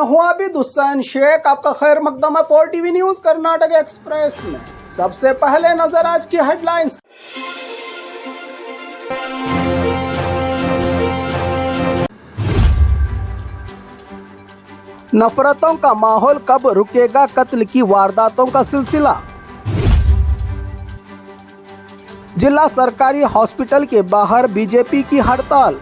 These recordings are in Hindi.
हूं आबिद हुसैन शेख, आपका खैर मकदम है 4 टीवी न्यूज कर्नाटक एक्सप्रेस में। सबसे पहले नजर आज की हेडलाइंस। नफरतों का माहौल कब रुकेगा, कत्ल की वारदातों का सिलसिला। जिला सरकारी हॉस्पिटल के बाहर बीजेपी की हड़ताल।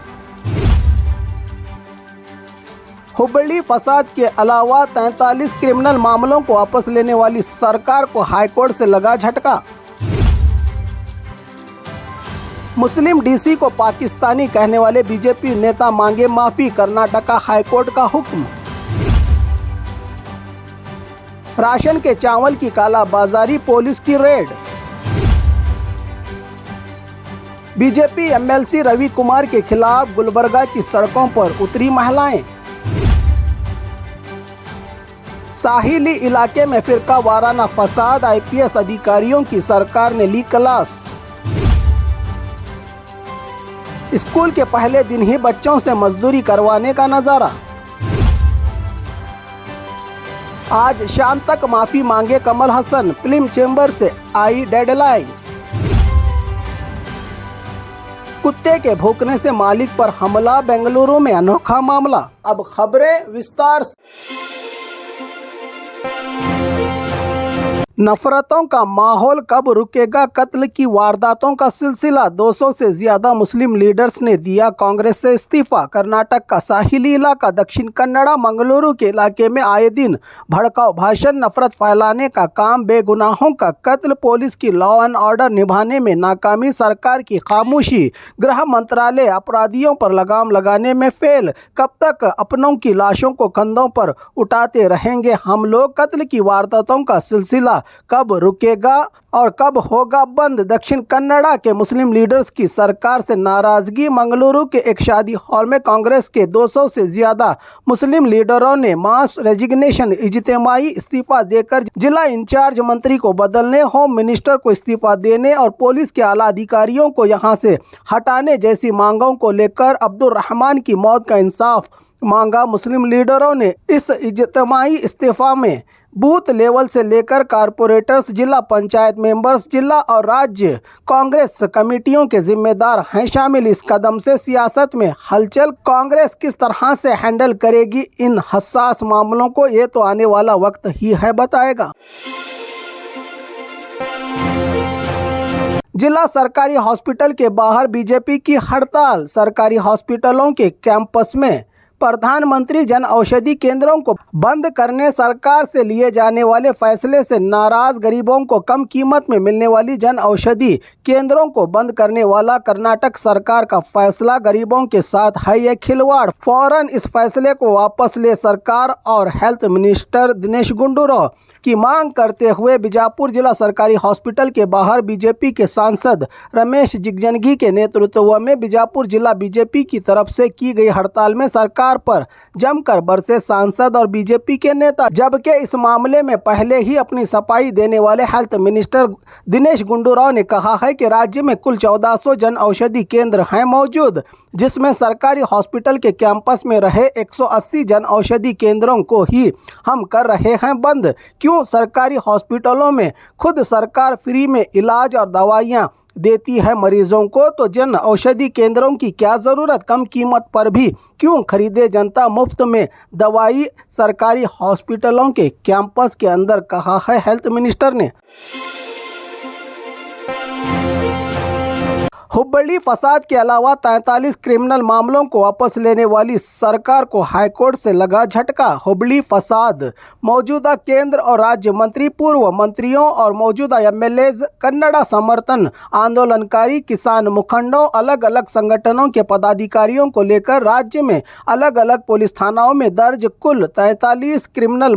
हुबली फसाद के अलावा 43 क्रिमिनल मामलों को वापस लेने वाली सरकार को हाईकोर्ट से लगा झटका। मुस्लिम डीसी को पाकिस्तानी कहने वाले बीजेपी नेता मांगे माफी, कर्नाटक हाईकोर्ट का हुक्म। राशन के चावल की कालाबाजारी, पुलिस की raid. BJP MLC Ravi Kumar के खिलाफ गुलबर्गा की सड़कों पर उतरी महिलाएं। साहिली इलाके में फिरका वाराना फसाद, आईपीएस अधिकारियों की सरकार ने ली क्लास। स्कूल के पहले दिन ही बच्चों से मजदूरी करवाने का नजारा। आज शाम तक माफी मांगे कमल हसन, फिल्म चेंबर से आई डेडलाइन। कुत्ते के भौंकने से मालिक पर हमला, बेंगलुरु में अनोखा मामला। अब खबरें विस्तार से। नफरतों का माहौल कब रुकेगा, कत्ल की वारदातों का सिलसिला। 200 से ज्यादा मुस्लिम लीडर्स ने दिया कांग्रेस से इस्तीफा। कर्नाटक का साहिली इलाका दक्षिण कन्नड़ा मंगलुरु के इलाके में आए दिन भड़काऊ भाषण, नफरत फैलाने का काम, बेगुनाहों का कत्ल, पुलिस की लॉ एंड ऑर्डर निभाने में नाकामी, सरकार की खामोशी, गृह मंत्रालय अपराधियों पर लगाम लगाने में फेल। कब तक अपनों की लाशों को कंधों पर उठाते रहेंगे हम लोग। कत्ल की वारदातों का सिलसिला कब रुकेगा और कब होगा बंद। दक्षिण कन्नड़ा के मुस्लिम लीडर्स की सरकार से नाराजगी। मंगलुरु के एक शादी हॉल में कांग्रेस के 200 से ज्यादा मुस्लिम लीडरों ने मास रेजिग्नेशन, इज्तिमाई इस्तीफा देकर जिला इंचार्ज मंत्री को बदलने, होम मिनिस्टर को इस्तीफा देने और पुलिस के आला अधिकारियों को यहां से हटाने जैसी मांगों को लेकर अब्दुल रहमान की मौत का इंसाफ मांगा। मुस्लिम लीडरों ने इस इज्तिमाई इस्तीफा में बूथ लेवल से लेकर कारपोरेटर्स, जिला पंचायत मेंबर्स, जिला और राज्य कांग्रेस कमेटियों के जिम्मेदार हैं शामिल। इस कदम से सियासत में हलचल, कांग्रेस किस तरह से हैंडल करेगी इन हसास मामलों को, ये तो आने वाला वक्त ही है बताएगा। जिला सरकारी हॉस्पिटल के बाहर बीजेपी की हड़ताल। सरकारी हॉस्पिटलों के कैंपस में प्रधानमंत्री जन औषधि केंद्रों को बंद करने, सरकार से लिए जाने वाले फैसले से नाराज, गरीबों को कम कीमत में मिलने वाली जन औषधि केंद्रों को बंद करने वाला कर्नाटक सरकार का फैसला गरीबों के साथ है ये खिलवाड़। फौरन इस फैसले को वापस ले सरकार और हेल्थ मिनिस्टर दिनेश गुंडूराव की मांग करते हुए बीजापुर जिला सरकारी हॉस्पिटल के बाहर बीजेपी के सांसद रमेश जिगजनगी के नेतृत्व में बीजापुर जिला बीजेपी की तरफ से की गई हड़ताल में सरकार पर जमकर बरसे सांसद और बीजेपी के नेता। जबकि इस मामले में पहले ही अपनी सफाई देने वाले हेल्थ मिनिस्टर दिनेश गुंडूराव ने कहा है कि राज्य में कुल 1400 जन औषधि केंद्र हैं मौजूद, जिसमें सरकारी हॉस्पिटल के कैंपस में रहे 180 जन औषधि केंद्रों को ही हम कर रहे हैं बंद। क्यों सरकारी हॉस्पिटलों में खुद सरकार फ्री में इलाज और दवाइयां देती है मरीजों को, तो जन औषधि केंद्रों की क्या ज़रूरत, कम कीमत पर भी क्यों खरीदे जनता मुफ्त में दवाई सरकारी हॉस्पिटलों के कैंपस के अंदर, कहा है हेल्थ मिनिस्टर ने। हुबली फसाद के अलावा 43 क्रिमिनल मामलों को वापस लेने वाली सरकार को हाईकोर्ट से लगा झटका। हुबली फसाद, मौजूदा केंद्र और राज्य मंत्री, पूर्व मंत्रियों और मौजूदा एमएलएज, कन्नड़ा समर्थन आंदोलनकारी, किसान मुखंडों, अलग अलग संगठनों के पदाधिकारियों को लेकर राज्य में अलग अलग पुलिस थानाओं में दर्ज कुल 43 क्रिमिनल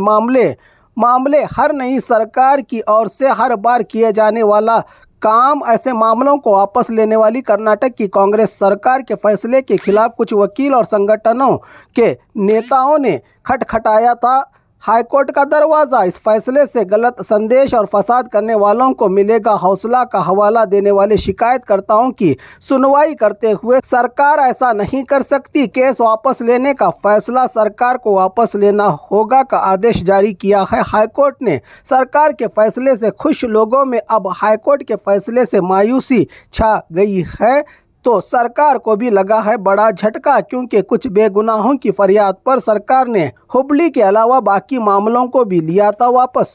मामले हर नई सरकार की ओर से हर बार किए जाने वाला काम। ऐसे मामलों को वापस लेने वाली कर्नाटक की कांग्रेस सरकार के फैसले के खिलाफ कुछ वकील और संगठनों के नेताओं ने खटखटाया था। हाईकोर्ट का दरवाजा। इस फैसले से गलत संदेश और फसाद करने वालों को मिलेगा हौसला का हवाला देने वाले शिकायतकर्ताओं की सुनवाई करते हुए सरकार ऐसा नहीं कर सकती। केस वापस लेने का फैसला सरकार को वापस लेना होगा का आदेश जारी किया है हाईकोर्ट ने। सरकार के फैसले से खुश लोगों में अब हाईकोर्ट के फैसले से मायूसी छा गई है तो सरकार को भी लगा है बड़ा झटका, क्योंकि कुछ बेगुनाहों की फरियाद पर सरकार ने हुबली के अलावा बाकी मामलों को भी लिया था वापस।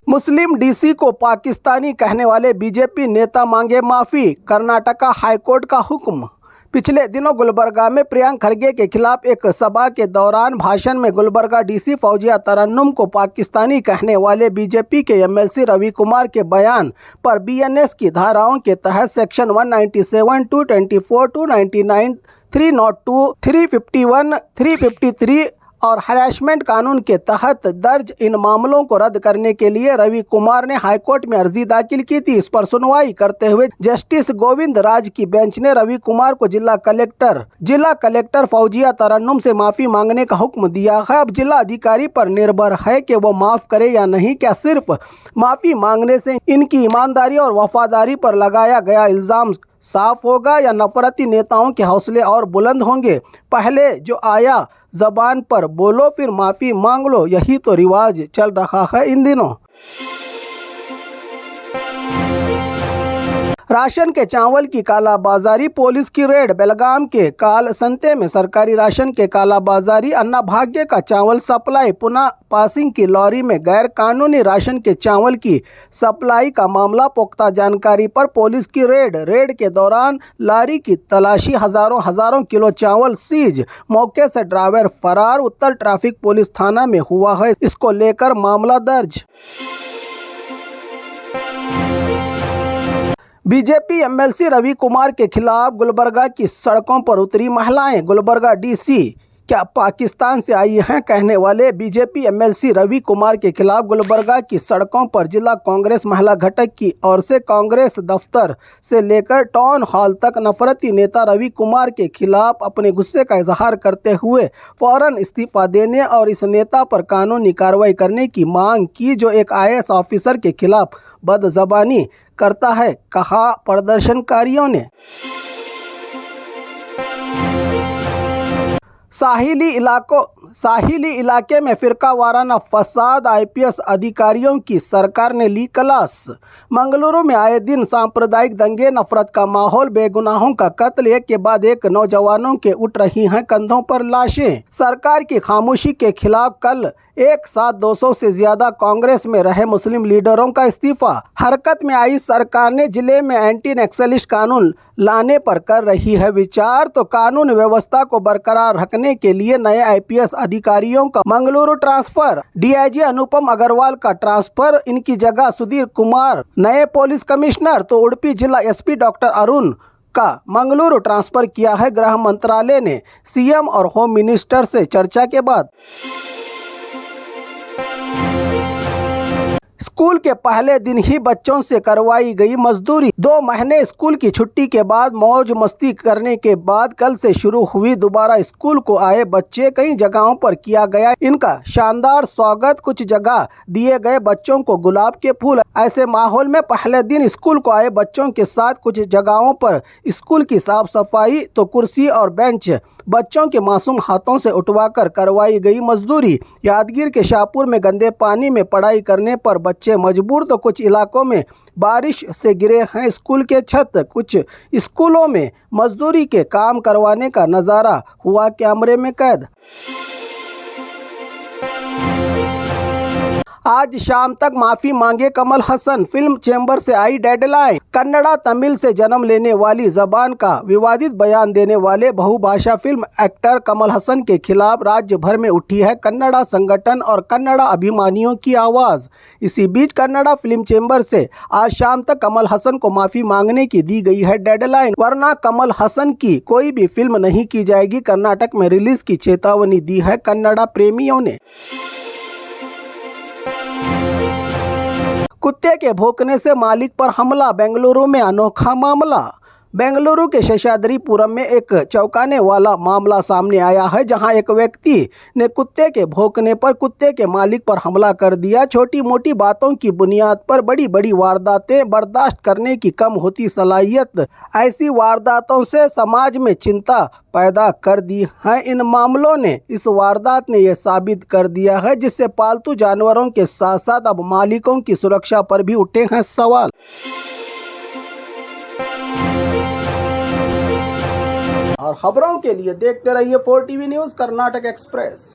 मुस्लिम डीसी को पाकिस्तानी कहने वाले बीजेपी नेता मांगे माफी, कर्नाटका हाईकोर्ट का हुक्म। पिछले दिनों गुलबर्गा में प्रियंक खरगे के खिलाफ एक सभा के दौरान भाषण में गुलबर्गा डीसी फौजिया तरन्नुम को पाकिस्तानी कहने वाले बीजेपी के एमएलसी रवि कुमार के बयान पर बीएनएस की धाराओं के तहत सेक्शन 197, 224, 299, 302, 351, 353 और हैरेसमेंट कानून के तहत दर्ज इन मामलों को रद्द करने के लिए रवि कुमार ने हाईकोर्ट में अर्जी दाखिल की थी। इस पर सुनवाई करते हुए जस्टिस गोविंद राज की बेंच ने रवि कुमार को जिला कलेक्टर फौजिया तरन्नुम से माफी मांगने का हुक्म दिया है। अब जिला अधिकारी पर निर्भर है कि वो माफ करे या नहीं। क्या सिर्फ माफी मांगने से इनकी ईमानदारी और वफादारी पर लगाया गया इल्जाम साफ होगा या नफरती नेताओं के हौसले और बुलंद होंगे? पहले जो आया जबान पर बोलो फिर माफी मांग लो, यही तो रिवाज चल रहा है इन दिनों। राशन के चावल की कालाबाजारी, पुलिस की रेड। बेलगाम के कालसंते में सरकारी राशन के कालाबाजारी, अन्ना भाग्य का चावल सप्लाई, पुनः पासिंग की लॉरी में गैर कानूनी राशन के चावल की सप्लाई का मामला। पुख्ता जानकारी पर पुलिस की रेड के दौरान लॉरी की तलाशी, हजारों किलो चावल सीज, मौके से ड्राइवर फरार। उत्तर ट्रैफिक पुलिस थाना में हुआ है इसको लेकर मामला दर्ज। बीजेपी एमएलसी रवि कुमार के खिलाफ गुलबर्गा की सड़कों पर उतरी महिलाएं। गुलबर्गा डीसी क्या पाकिस्तान से आई हैं कहने वाले बीजेपी एमएलसी रवि कुमार के खिलाफ गुलबर्गा की सड़कों पर जिला कांग्रेस महिला घटक की ओर से कांग्रेस दफ्तर से लेकर टाउन हॉल तक नफरती नेता रवि कुमार के खिलाफ अपने गुस्से का इजहार करते हुए फौरन इस्तीफा देने और इस नेता पर कानूनी कार्रवाई करने की मांग की जो एक आईएएस ऑफिसर के खिलाफ बदजबानी करता है, कहा प्रदर्शनकारियों ने। साहिली इलाके में फिरका वाराना फसाद, आईपीएस अधिकारियों की सरकार ने ली क्लास। मंगलुरु में आए दिन सांप्रदायिक दंगे, नफरत का माहौल, बेगुनाहों का कत्ल, एक के बाद एक नौजवानों के उठ रही हैं कंधों पर लाशें। सरकार की खामोशी के खिलाफ कल एक साथ 200 से ज्यादा कांग्रेस में रहे मुस्लिम लीडरों का इस्तीफा। हरकत में आई सरकार ने जिले में एंटी नक्सलिस्ट कानून लाने पर कर रही है विचार, तो कानून व्यवस्था को बरकरार रखने के लिए नए आईपीएस अधिकारियों का मंगलुरु ट्रांसफर, डीआईजी अनुपम अग्रवाल का ट्रांसफर, इनकी जगह सुधीर कुमार नए पुलिस कमिश्नर, तो उडुपी जिला एसपी डॉक्टर अरुण का मंगलुरु ट्रांसफर किया है गृह मंत्रालय ने सीएम और होम मिनिस्टर से चर्चा के बाद। स्कूल के पहले दिन ही बच्चों से करवाई गई मजदूरी। 2 महीने स्कूल की छुट्टी के बाद मौज मस्ती करने के बाद कल से शुरू हुई दोबारा स्कूल को आए बच्चे। कई जगहों पर किया गया इनका शानदार स्वागत, कुछ जगह दिए गए बच्चों को गुलाब के फूल। ऐसे माहौल में पहले दिन स्कूल को आए बच्चों के साथ कुछ जगहों पर स्कूल की साफ सफाई, तो कुर्सी और बेंच बच्चों के मासूम हाथों से उठवाकर करवाई गई मजदूरी। यादगीर के शाहपुर में गंदे पानी में पढ़ाई करने पर बच्चे मजबूर, तो कुछ इलाकों में बारिश से गिरे हैं स्कूल के छत। कुछ स्कूलों में मजदूरी के काम करवाने का नज़ारा हुआ कैमरे में कैद। आज शाम तक माफी मांगे कमल हसन, फिल्म चेंबर से आई डेडलाइन। कन्नड़ा तमिल से जन्म लेने वाली जबान का विवादित बयान देने वाले बहुभाषा फिल्म एक्टर कमल हसन के खिलाफ राज्य भर में उठी है कन्नड़ा संगठन और कन्नड़ा अभिमानियों की आवाज। इसी बीच कन्नड़ा फिल्म चेंबर से आज शाम तक कमल हसन को माफी मांगने की दी गई है डेडलाइन, वरना कमल हसन की कोई भी फिल्म नहीं की जाएगी। कर्नाटक में रिलीज की चेतावनी दी है कन्नड़ा प्रेमियों ने। कुत्ते के भौंकने से मालिक पर हमला, बेंगलुरु में अनोखा मामला। बेंगलुरु के शेषाद्रीपुरम में एक चौंकाने वाला मामला सामने आया है, जहां एक व्यक्ति ने कुत्ते के भौंकने पर कुत्ते के मालिक पर हमला कर दिया। छोटी मोटी बातों की बुनियाद पर बड़ी बड़ी वारदातें बर्दाश्त करने की कम होती सलाहियत ऐसी वारदातों से समाज में चिंता पैदा कर दी है। इन मामलों ने इस वारदात ने यह साबित कर दिया है, जिससे पालतू जानवरों के साथ साथ अब मालिकों की सुरक्षा पर भी उठे हैं सवाल। और खबरों के लिए देखते रहिए 4 TV न्यूज़ कर्नाटक एक्सप्रेस।